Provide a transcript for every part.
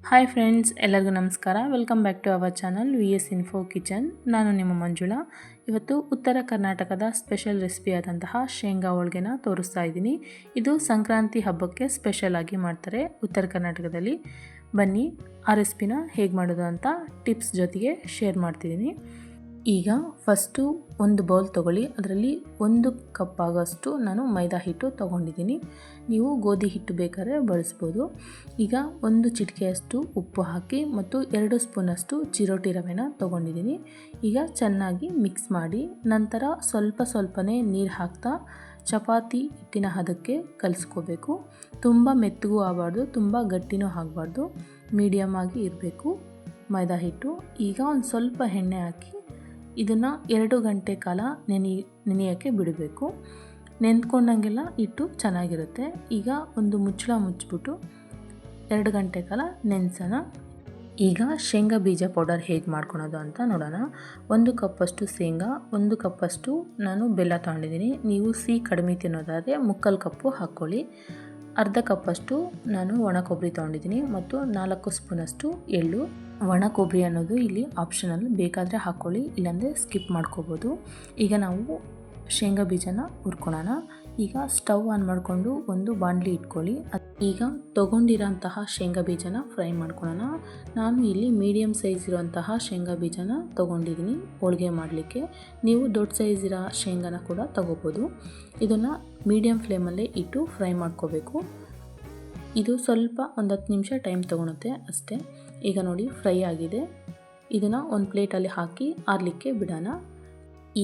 Hi friends, ಎಲ್ಲರಿಗೂ ನಮಸ್ಕಾರ. Welcome back to our channel VS info kitchen. ನಾನು ನಿಮ್ಮ ಮಂಜುಳಾ. ಇವತ್ತು ಉತ್ತರ ಕರ್ನಾಟಕದ ಸ್ಪೆಷಲ್ ರೆಸಿಪಿ ಆದಂತಹ ಶೇಂಗಾ ಹೋಳಿಗೆನ ತೋರಿಸ್ತಾ ಇದ್ದೀನಿ. ಇದು ಸಂಕ್ರಾಂತಿ ಹಬ್ಬಕ್ಕೆ ಸ್ಪೆಷಲ್ ಆಗಿ ಮಾಡ್ತಾರೆ ಉತ್ತರ ಕರ್ನಾಟಕದಲ್ಲಿ. ಬನ್ನಿ ಆ ರೆಸಿಪಿನ ಹೇಗೆ ಮಾಡೋದು ಅಂತ ಟಿಪ್ಸ್ ಜೊತೆಗೆ ಶೇರ್ ಮಾಡ್ತಿದ್ದೀನಿ. ಈಗ ಫಸ್ಟು ಒಂದು ಬೌಲ್ ತೊಗೊಳ್ಳಿ. ಅದರಲ್ಲಿ 1 ಕಪ್ ಆಗೋಷ್ಟು ನಾನು ಮೈದಾ ಹಿಟ್ಟು ತೊಗೊಂಡಿದ್ದೀನಿ. ನೀವು ಗೋಧಿ ಹಿಟ್ಟು ಬೇಕಾದ್ರೆ ಬಳಸ್ಬೋದು. ಈಗ 1 ಚಿಟಿಕೆಯಷ್ಟು ಉಪ್ಪು ಹಾಕಿ ಮತ್ತು 2 ಸ್ಪೂನಷ್ಟು ಚಿರೋಟಿ ರವೆನ ತೊಗೊಂಡಿದ್ದೀನಿ. ಈಗ ಚೆನ್ನಾಗಿ ಮಿಕ್ಸ್ ಮಾಡಿ ನಂತರ ಸ್ವಲ್ಪನೇ ನೀರು ಹಾಕ್ತಾ ಚಪಾತಿ ಹಿಟ್ಟಿನ ಹದಕ್ಕೆ ಕಲಿಸ್ಕೋಬೇಕು. ತುಂಬ ಮೆತ್ತಗೂ ಆಗಬಾರ್ದು, ತುಂಬ ಗಟ್ಟಿನೂ ಆಗಬಾರ್ದು, ಮೀಡಿಯಮ್ ಆಗಿ ಇರಬೇಕು ಮೈದಾ ಹಿಟ್ಟು. ಈಗ ಒಂದು ಸ್ವಲ್ಪ ಎಣ್ಣೆ ಹಾಕಿ ಇದನ್ನು 2 ಗಂಟೆ ಕಾಲ ನೆನೆಯೋಕ್ಕೆ ಬಿಡಬೇಕು. ನೆಂದ್ಕೊಂಡಂಗೆಲ್ಲ ಹಿಟ್ಟು ಚೆನ್ನಾಗಿರುತ್ತೆ. ಈಗ ಒಂದು ಮುಚ್ಚಳ ಮುಚ್ಚಿಬಿಟ್ಟು 2 ಗಂಟೆ ಕಾಲ ನೆನೆಸೋಣ. ಈಗ ಶೇಂಗಾ ಬೀಜ ಪೌಡರ್ ಹೇಗೆ ಮಾಡ್ಕೊಳೋದು ಅಂತ ನೋಡೋಣ. 1 ಕಪ್ಪಷ್ಟು ಶೇಂಗಾ, 1 ಕಪ್ಪಷ್ಟು ನಾನು ಬೆಲ್ಲ ತೊಗೊಂಡಿದ್ದೀನಿ. ನೀವು ಸಿಹಿ ಕಡಿಮೆ ತಿನ್ನೋದಾದರೆ 3/4 ಕಪ್ಪು ಹಾಕ್ಕೊಳ್ಳಿ. ಅರ್ಧ ಕಪ್ಪಷ್ಟು ನಾನು ಒಣ ಕೊಬ್ಬರಿ ತೊಗೊಂಡಿದ್ದೀನಿ ಮತ್ತು 4 ಸ್ಪೂನಷ್ಟು ಎಳ್ಳು. ಒಣ ಕೊಬ್ಬರಿ ಅನ್ನೋದು ಇಲ್ಲಿ ಆಪ್ಷನಲ್, ಬೇಕಾದರೆ ಹಾಕ್ಕೊಳ್ಳಿ, ಇಲ್ಲಾಂದರೆ ಸ್ಕಿಪ್ ಮಾಡ್ಕೋಬೋದು. ಈಗ ನಾವು ಶೇಂಗಾ ಬೀಜನ ಹುರ್ಕೊಳ್ಳೋಣ. ಈಗ ಸ್ಟವ್ ಆನ್ ಮಾಡಿಕೊಂಡು ಒಂದು ಬಾಣಲಿ ಇಟ್ಕೊಳ್ಳಿ. ಈಗ ತೊಗೊಂಡಿರೋಂತಹ ಶೇಂಗಾ ಬೀಜನ ಫ್ರೈ ಮಾಡ್ಕೊಳ್ಳೋಣ. ನಾನು ಇಲ್ಲಿ ಮೀಡಿಯಮ್ ಸೈಜ್ ಇರೋಂತಹ ಶೇಂಗಾ ಬೀಜನ ತೊಗೊಂಡಿದ್ದೀನಿ ಹೋಳಿಗೆ ಮಾಡಲಿಕ್ಕೆ. ನೀವು ದೊಡ್ಡ ಸೈಜ್ ಇರೋ ಶೇಂಗಾನ ಕೂಡ ತೊಗೋಬೋದು. ಇದನ್ನು ಮೀಡಿಯಮ್ ಫ್ಲೇಮಲ್ಲೇ ಇಟ್ಟು ಫ್ರೈ ಮಾಡ್ಕೋಬೇಕು. ಇದು ಸ್ವಲ್ಪ ಒಂದು 10 ನಿಮಿಷ ಟೈಮ್ ತೊಗೊಳುತ್ತೆ ಅಷ್ಟೇ. ಈಗ ನೋಡಿ ಫ್ರೈ ಆಗಿದೆ. ಇದನ್ನು ಒಂದು ಪ್ಲೇಟಲ್ಲಿ ಹಾಕಿ ಆರಲಿಕ್ಕೆ ಬಿಡೋಣ.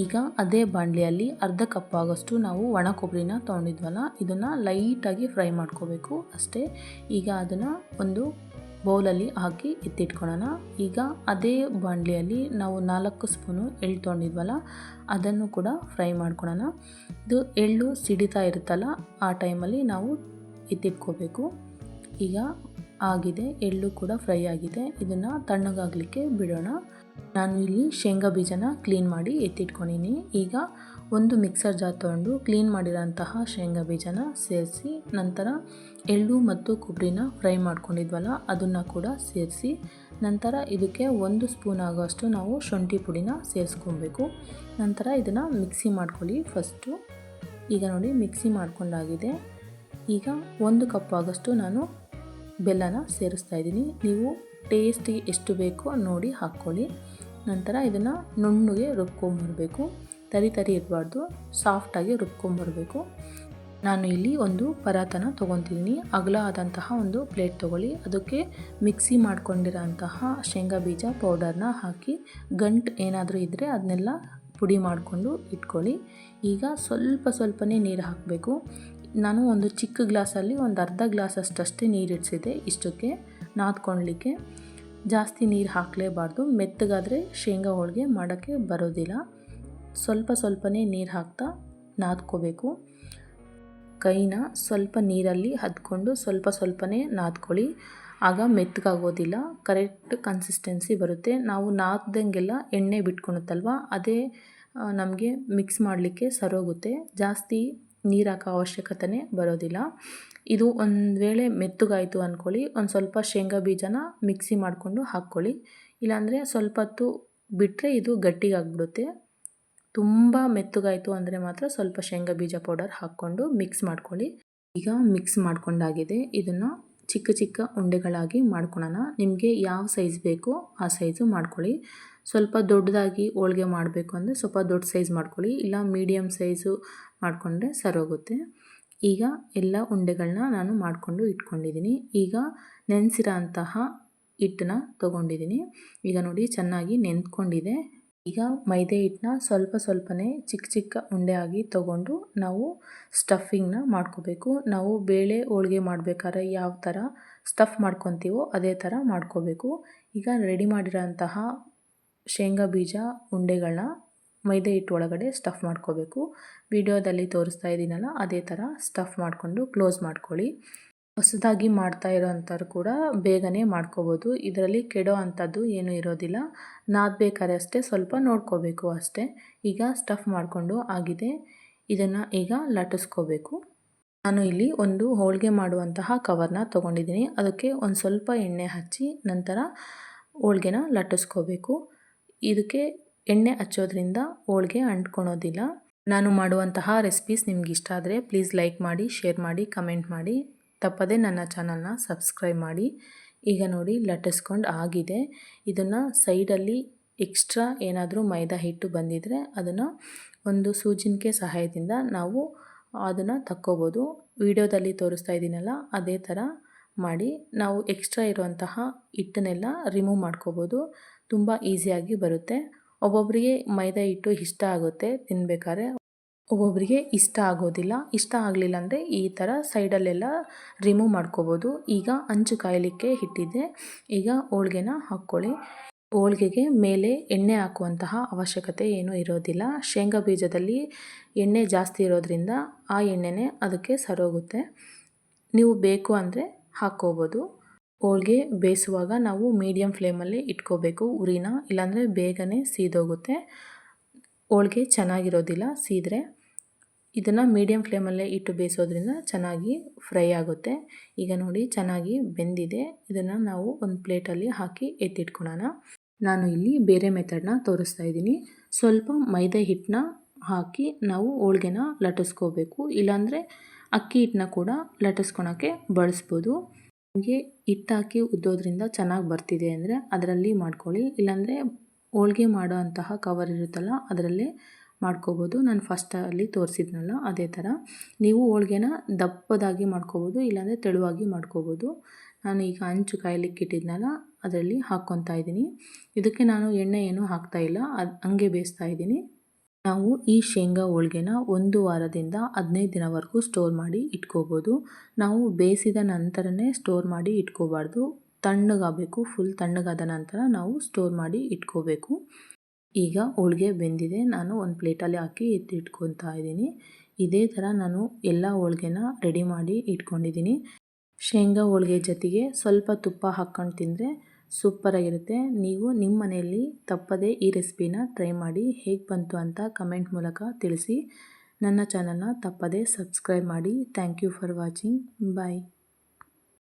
ಈಗ ಅದೇ ಬಾಣಲಿಯಲ್ಲಿ ಅರ್ಧ ಕಪ್ ಆಗೋಷ್ಟು ನಾವು ಒಣ ಕೊಬ್ಬರಿನ ತೊಗೊಂಡಿದ್ವಲ್ಲ, ಇದನ್ನು ಲೈಟಾಗಿ ಫ್ರೈ ಮಾಡ್ಕೋಬೇಕು ಅಷ್ಟೇ. ಈಗ ಅದನ್ನು ಒಂದು ಬೌಲಲ್ಲಿ ಹಾಕಿ ಎತ್ತಿಟ್ಕೊಳ್ಳೋಣ. ಈಗ ಅದೇ ಬಾಣಲಿಯಲ್ಲಿ ನಾವು 4 ಸ್ಪೂನು ಎಳ್ಳು ತೊಗೊಂಡಿದ್ವಲ್ಲ, ಅದನ್ನು ಕೂಡ ಫ್ರೈ ಮಾಡ್ಕೊಳ್ಳೋಣ. ಇದು ಎಳ್ಳು ಸಿಡಿತಾ ಇರುತ್ತಲ್ಲ, ಆ ಟೈಮಲ್ಲಿ ನಾವು ಎತ್ತಿಟ್ಕೋಬೇಕು. ಈಗ ಆಗಿದೆ, ಎಳ್ಳು ಕೂಡ ಫ್ರೈ ಆಗಿದೆ. ಇದನ್ನು ತಣ್ಣಗಾಗಲಿಕ್ಕೆ ಬಿಡೋಣ. ನಾನು ಇಲ್ಲಿ ಶೇಂಗಾ ಬೀಜನ ಕ್ಲೀನ್ ಮಾಡಿ ಎತ್ತಿಟ್ಕೊಂಡಿನಿ. ಈಗ ಒಂದು ಮಿಕ್ಸರ್ ಜಾರ್ ತೊಗೊಂಡು ಕ್ಲೀನ್ ಮಾಡಿರೋಂತಹ ಶೇಂಗಾ ಬೀಜನ ಸೇರಿಸಿ ನಂತರ ಎಳ್ಳು ಮತ್ತು ಕೊಬ್ಬರಿನ ಫ್ರೈ ಮಾಡ್ಕೊಂಡಿದ್ವಲ್ಲ ಅದನ್ನು ಕೂಡ ಸೇರಿಸಿ ನಂತರ ಇದಕ್ಕೆ 1 ಸ್ಪೂನ್ ಆಗೋಷ್ಟು ನಾವು ಶುಂಠಿ ಪುಡಿನ ಸೇರಿಸ್ಕೊಬೇಕು. ನಂತರ ಇದನ್ನು ಮಿಕ್ಸಿ ಮಾಡ್ಕೊಳ್ಳಿ ಫಸ್ಟು. ಈಗ ನೋಡಿ ಮಿಕ್ಸಿ ಮಾಡ್ಕೊಂಡಾಗಿದೆ. ಈಗ 1 ಕಪ್ ಆಗೋಷ್ಟು ನಾನು ಬೆಲ್ಲನ ಸೇರಿಸ್ತಾ ಇದ್ದೀನಿ. ನೀವು ಟೇಸ್ಟಿಗೆ ಎಷ್ಟು ಬೇಕೋ ನೋಡಿ ಹಾಕ್ಕೊಳ್ಳಿ. ನಂತರ ಇದನ್ನು ನುಣ್ಣಗೆ ರುಬ್ಕೊಂಬರಬೇಕು. ತರಿ ಇರಬಾರ್ದು, ಸಾಫ್ಟಾಗಿ ರುಬ್ಕೊಂಬರಬೇಕು. ನಾನು ಇಲ್ಲಿ ಒಂದು ಪರಾತನ ತೊಗೊತಿದ್ದೀನಿ. ಅಗಲ ಆದಂತಹ ಒಂದು ಪ್ಲೇಟ್ ತೊಗೊಳ್ಳಿ. ಅದಕ್ಕೆ ಮಿಕ್ಸಿ ಮಾಡ್ಕೊಂಡಿರೋಂತಹ ಶೇಂಗಾ ಬೀಜ ಪೌಡರ್ನ ಹಾಕಿ ಗಂಟು ಏನಾದರೂ ಇದ್ದರೆ ಅದನ್ನೆಲ್ಲ ಪುಡಿ ಮಾಡಿಕೊಂಡು ಇಟ್ಕೊಳ್ಳಿ. ಈಗ ಸ್ವಲ್ಪನೇ ನೀರು ಹಾಕಬೇಕು. ನಾನು ಒಂದು ಚಿಕ್ಕ ಗ್ಲಾಸಲ್ಲಿ ಒಂದು ಅರ್ಧ ಗ್ಲಾಸಷ್ಟೇ ನೀರು ಇಡಿಸಿದೆ ಇಷ್ಟಕ್ಕೆ ನಾದ್ಕೊಳ್ಳಲಿಕ್ಕೆ. ಜಾಸ್ತಿ ನೀರು ಹಾಕಲೇಬಾರ್ದು, ಮೆತ್ತಗಾದರೆ ಶೇಂಗಾ ಹೋಳಿಗೆ ಮಾಡೋಕ್ಕೆ ಬರೋದಿಲ್ಲ. ಸ್ವಲ್ಪನೇ ನೀರು ಹಾಕ್ತಾ ನಾದ್ಕೋಬೇಕು. ಕೈನ ಸ್ವಲ್ಪ ನೀರಲ್ಲಿ ಹದ್ಕೊಂಡು ಸ್ವಲ್ಪನೇ ನಾದ್ಕೊಳ್ಳಿ. ಆಗ ಮೆತ್ತಗಾಗೋದಿಲ್ಲ, ಕರೆಕ್ಟ್ ಕನ್ಸಿಸ್ಟೆನ್ಸಿ ಬರುತ್ತೆ. ನಾವು ನಾದ್ದಂಗೆಲ್ಲ ಎಣ್ಣೆ ಬಿಟ್ಕೊಳುತ್ತಲ್ವ, ಅದೇ ನಮಗೆ ಮಿಕ್ಸ್ ಮಾಡಲಿಕ್ಕೆ ಸರೋಗುತ್ತೆ. ಜಾಸ್ತಿ ನೀರು ಹಾಕೋ ಅವಶ್ಯಕತೆನೇ ಬರೋದಿಲ್ಲ. ಇದು ಒಂದು ವೇಳೆ ಮೆತ್ತಗಾಯಿತು ಅಂದ್ಕೊಳ್ಳಿ, ಒಂದು ಸ್ವಲ್ಪ ಶೇಂಗಾ ಬೀಜನ ಮಿಕ್ಸಿ ಮಾಡಿಕೊಂಡು ಹಾಕ್ಕೊಳ್ಳಿ. ಇಲ್ಲಾಂದರೆ ಸ್ವಲ್ಪ ಹೊತ್ತು ಬಿಟ್ಟರೆ ಇದು ಗಟ್ಟಿಗಾಗ್ಬಿಡುತ್ತೆ. ತುಂಬ ಮೆತ್ತಗಾಯಿತು ಅಂದರೆ ಮಾತ್ರ ಸ್ವಲ್ಪ ಶೇಂಗಾ ಬೀಜ ಪೌಡರ್ ಹಾಕ್ಕೊಂಡು ಮಿಕ್ಸ್ ಮಾಡ್ಕೊಳ್ಳಿ. ಈಗ ಮಿಕ್ಸ್ ಮಾಡ್ಕೊಂಡಾಗಿದೆ. ಇದನ್ನು ಚಿಕ್ಕ ಉಂಡೆಗಳಾಗಿ ಮಾಡ್ಕೊಳ್ಳೋಣ. ನಿಮಗೆ ಯಾವ ಸೈಜ್ ಬೇಕೋ ಆ ಸೈಜು ಮಾಡ್ಕೊಳ್ಳಿ. ಸ್ವಲ್ಪ ದೊಡ್ಡದಾಗಿ ಹೋಳಿಗೆ ಮಾಡಬೇಕು ಅಂದರೆ ಸ್ವಲ್ಪ ದೊಡ್ಡ ಸೈಜ್ ಮಾಡ್ಕೊಳ್ಳಿ, ಇಲ್ಲ ಮೀಡಿಯಮ್ ಸೈಜು ಮಾಡಿಕೊಂಡ್ರೆ ಸರೋಗುತ್ತೆ. ಈಗ ಎಲ್ಲ ಉಂಡೆಗಳನ್ನ ನಾನು ಮಾಡಿಕೊಂಡು ಇಟ್ಕೊಂಡಿದ್ದೀನಿ. ಈಗ ನೆನೆಸಿರೋ ಅಂತಹ ಹಿಟ್ಟನ್ನ ತೊಗೊಂಡಿದ್ದೀನಿ. ಈಗ ನೋಡಿ ಚೆನ್ನಾಗಿ ನೆಂದ್ಕೊಂಡಿದೆ. ಈಗ ಮೈದೆ ಹಿಟ್ಟನ್ನ ಸ್ವಲ್ಪನೇ ಚಿಕ್ಕ ಉಂಡೆ ಆಗಿ ತೊಗೊಂಡು ನಾವು ಸ್ಟಫಿಂಗ್ನ ಮಾಡ್ಕೋಬೇಕು. ನಾವು ಬೇಳೆ ಹೋಳಿಗೆ ಮಾಡಬೇಕಾದ್ರೆ ಯಾವ ಥರ ಸ್ಟಫ್ ಮಾಡ್ಕೊತೀವೋ ಅದೇ ಥರ ಮಾಡ್ಕೋಬೇಕು. ಈಗ ರೆಡಿ ಮಾಡಿರೋಂತಹ ಶೇಂಗಾ ಬೀಜ ಉಂಡೆಗಳನ್ನ ಮೈದೆ ಹಿಟ್ಟು ಒಳಗಡೆ ಸ್ಟಫ್ ಮಾಡ್ಕೋಬೇಕು. ವಿಡಿಯೋದಲ್ಲಿ ತೋರಿಸ್ತಾ ಇದ್ದೀನಲ್ಲ ಅದೇ ಥರ ಸ್ಟಫ್ ಮಾಡಿಕೊಂಡು ಕ್ಲೋಸ್ ಮಾಡ್ಕೊಳ್ಳಿ. ಹೊಸದಾಗಿ ಮಾಡ್ತಾ ಇರೋವಂಥವ್ರು ಕೂಡ ಬೇಗನೆ ಮಾಡ್ಕೋಬೋದು. ಇದರಲ್ಲಿ ಕೆಡೋ ಅಂಥದ್ದು ಏನೂ ಇರೋದಿಲ್ಲ. ನಾದಬೇಕಾದ್ರೆ ಅಷ್ಟೇ ಸ್ವಲ್ಪ ನೋಡ್ಕೋಬೇಕು ಅಷ್ಟೇ. ಈಗ ಸ್ಟಫ್ ಮಾಡಿಕೊಂಡು ಆಗಿದೆ. ಇದನ್ನು ಈಗ ಲಟ್ಟಿಸ್ಕೋಬೇಕು. ನಾನು ಇಲ್ಲಿ ಒಂದು ಹೋಳಿಗೆ ಮಾಡುವಂತಹ ಕವರ್ನ ತೊಗೊಂಡಿದ್ದೀನಿ. ಅದಕ್ಕೆ ಒಂದು ಸ್ವಲ್ಪ ಎಣ್ಣೆ ಹಚ್ಚಿ ನಂತರ ಹೋಳಿಗೆನ ಲಟ್ಟಿಸ್ಕೋಬೇಕು. ಇದಕ್ಕೆ ಎಣ್ಣೆ ಹಚ್ಚೋದ್ರಿಂದ ಹೋಳಿಗೆ ಅಂಟ್ಕೊಳೋದಿಲ್ಲ. ನಾನು ಮಾಡುವಂತಹ ರೆಸಿಪೀಸ್ ನಿಮ್ಗೆ ಇಷ್ಟ ಆದರೆ ಪ್ಲೀಸ್ ಲೈಕ್ ಮಾಡಿ, ಶೇರ್ ಮಾಡಿ, ಕಮೆಂಟ್ ಮಾಡಿ. ತಪ್ಪದೆ ನನ್ನ ಚಾನಲ್ನ ಸಬ್ಸ್ಕ್ರೈಬ್ ಮಾಡಿ. ಈಗ ನೋಡಿ ಲಟ್ಟಿಸ್ಕೊಂಡು ಆಗಿದೆ. ಇದನ್ನು ಸೈಡಲ್ಲಿ ಎಕ್ಸ್ಟ್ರಾ ಏನಾದರೂ ಮೈದಾ ಹಿಟ್ಟು ಬಂದಿದ್ದರೆ ಅದನ್ನು ಒಂದು ಸೂಜಿನಕೆ ಸಹಾಯದಿಂದ ನಾವು ಅದನ್ನು ತಕ್ಕೋಬೋದು. ವಿಡಿಯೋದಲ್ಲಿ ತೋರಿಸ್ತಾ ಇದ್ದೀನಲ್ಲ ಅದೇ ಥರ ಮಾಡಿ ನಾವು ಎಕ್ಸ್ಟ್ರಾ ಇರುವಂತಹ ಹಿಟ್ಟನ್ನೆಲ್ಲ ರಿಮೂವ್ ಮಾಡ್ಕೋಬೋದು. ತುಂಬ ಈಸಿಯಾಗಿ ಬರುತ್ತೆ. ಒಬ್ಬೊಬ್ಬರಿಗೆ ಮೈದಾ ಹಿಟ್ಟು ಇಷ್ಟ ಆಗುತ್ತೆ ತಿನ್ನಬೇಕಾದ್ರೆ, ಒಬ್ಬೊಬ್ಬರಿಗೆ ಇಷ್ಟ ಆಗೋದಿಲ್ಲ. ಇಷ್ಟ ಆಗಲಿಲ್ಲ ಅಂದರೆ ಈ ಥರ ಸೈಡಲ್ಲೆಲ್ಲ ರಿಮೂವ್ ಮಾಡ್ಕೋಬೋದು. ಈಗ ಹಂಚು ಕಾಯಲಿಕ್ಕೆ ಇಟ್ಟಿದ್ದೆ. ಈಗ ಹೋಳಿಗೆನ ಹಾಕ್ಕೊಳ್ಳಿ. ಹೋಳಿಗೆಗೆ ಮೇಲೆ ಎಣ್ಣೆ ಹಾಕುವಂತಹ ಅವಶ್ಯಕತೆ ಏನೂ ಇರೋದಿಲ್ಲ. ಶೇಂಗಾ ಬೀಜದಲ್ಲಿ ಎಣ್ಣೆ ಜಾಸ್ತಿ ಇರೋದ್ರಿಂದ ಆ ಎಣ್ಣೆನೇ ಅದಕ್ಕೆ ಸರೋಗುತ್ತೆ. ನೀವು ಬೇಕು ಅಂದರೆ ಹಾಕ್ಕೋಬೋದು. ಹೋಳಿಗೆ ಬೇಯಿಸುವಾಗ ನಾವು ಮೀಡಿಯಮ್ ಫ್ಲೇಮಲ್ಲಿ ಇಟ್ಕೋಬೇಕು ಉರಿನ, ಇಲ್ಲಾಂದರೆ ಬೇಗನೆ ಸೀದೋಗುತ್ತೆ. ಹೋಳಿಗೆ ಚೆನ್ನಾಗಿರೋದಿಲ್ಲ ಸೀದ್ರೆ. ಇದನ್ನು ಮೀಡಿಯಮ್ ಫ್ಲೇಮಲ್ಲೇ ಇಟ್ಟು ಬೇಯಿಸೋದ್ರಿಂದ ಚೆನ್ನಾಗಿ ಫ್ರೈ ಆಗುತ್ತೆ. ಈಗ ನೋಡಿ ಚೆನ್ನಾಗಿ ಬೆಂದಿದೆ. ಇದನ್ನು ನಾವು ಒಂದು ಪ್ಲೇಟಲ್ಲಿ ಹಾಕಿ ಎತ್ತಿಟ್ಕೊಳ್ಳೋಣ. ನಾನು ಇಲ್ಲಿ ಬೇರೆ ಮೆಥಡ್ನ ತೋರಿಸ್ತಾ ಇದ್ದೀನಿ. ಸ್ವಲ್ಪ ಮೈದಾ ಹಿಟ್ಟನ್ನ ಹಾಕಿ ನಾವು ಹೋಳಿಗೆನ ಲಟ್ಟಿಸ್ಕೋಬೇಕು. ಇಲ್ಲಾಂದರೆ ಅಕ್ಕಿ ಹಿಟ್ಟನ್ನ ಕೂಡ ಲಟ್ಟಿಸ್ಕೊಳಕ್ಕೆ ಬಳಸ್ಬೋದು. ನಿಮಗೆ ಹಿಟ್ಟು ಹಾಕಿ ಉದ್ದೋದ್ರಿಂದ ಚೆನ್ನಾಗಿ ಬರ್ತಿದೆ ಅಂದರೆ ಅದರಲ್ಲಿ ಮಾಡ್ಕೊಳ್ಳಿ. ಇಲ್ಲಾಂದರೆ ಹೋಳಿಗೆ ಮಾಡೋ ಅಂತಹ ಕವರ್ ಇರುತ್ತಲ್ಲ ಅದರಲ್ಲೇ ಮಾಡ್ಕೋಬೋದು. ನಾನು ಫಸ್ಟಲ್ಲಿ ತೋರಿಸಿದ್ನಲ್ಲ ಅದೇ ಥರ ನೀವು ಹೋಳಿಗೆನ ದಪ್ಪದಾಗಿ ಮಾಡ್ಕೋಬೋದು, ಇಲ್ಲಾಂದರೆ ತೆಳುವಾಗಿ ಮಾಡ್ಕೋಬೋದು. ನಾನು ಈಗ ಹಂಚು ಕಾಯಲಿಕ್ಕೆ ಇಟ್ಟಿದ್ನಲ್ಲ ಅದರಲ್ಲಿ ಹಾಕ್ಕೊತಾ ಇದ್ದೀನಿ. ಇದಕ್ಕೆ ನಾನು ಎಣ್ಣೆ ಏನೂ ಹಾಕ್ತಾಯಿಲ್ಲ, ಅದು ಹಂಗೆ ಬೇಯಿಸ್ತಾ ಇದ್ದೀನಿ. ನಾವು ಈ ಶೇಂಗಾ ಹೋಳಿಗೆನ 1 ವಾರದಿಂದ 15 ದಿನವರೆಗೂ ಸ್ಟೋರ್ ಮಾಡಿ ಇಟ್ಕೋಬೋದು. ನಾವು ಬೇಯಿಸಿದ ನಂತರನೇ ಸ್ಟೋರ್ ಮಾಡಿ ಇಟ್ಕೋಬಾರ್ದು. ತಣ್ಣಗಾಗಬೇಕು. ಫುಲ್ ತಣ್ಣಗಾದ ನಂತರ ನಾವು ಸ್ಟೋರ್ ಮಾಡಿ ಇಟ್ಕೋಬೇಕು. ಈಗ ಹೋಳಿಗೆ ಬೆಂದಿದೆ. ನಾನು ಒಂದು ಪ್ಲೇಟಲ್ಲಿ ಹಾಕಿ ಎತ್ತಿಟ್ಕೊತಾ ಇದ್ದೀನಿ. ಇದೇ ಥರ ನಾನು ಎಲ್ಲ ಹೋಳಿಗೆನ ರೆಡಿ ಮಾಡಿ ಇಟ್ಕೊಂಡಿದ್ದೀನಿ. ಶೇಂಗಾ ಹೋಳಿಗೆ ಜೊತೆಗೆ ಸ್ವಲ್ಪ ತುಪ್ಪ ಹಾಕ್ಕೊಂಡು ತಿಂದರೆ ಸೂಪರಾಗಿರುತ್ತೆ. ನೀವು ನಿಮ್ಮ ಮನೆಯಲ್ಲಿ ತಪ್ಪದೇ ಈ ರೆಸಿಪಿನ ಟ್ರೈ ಮಾಡಿ. ಹೇಗೆ ಬಂತು ಅಂತ ಕಮೆಂಟ್ ಮೂಲಕ ತಿಳಿಸಿ. ನನ್ನ ಚಾನಲ್ನ ತಪ್ಪದೇ ಸಬ್ಸ್ಕ್ರೈಬ್ ಮಾಡಿ. Thank you for watching. Bye.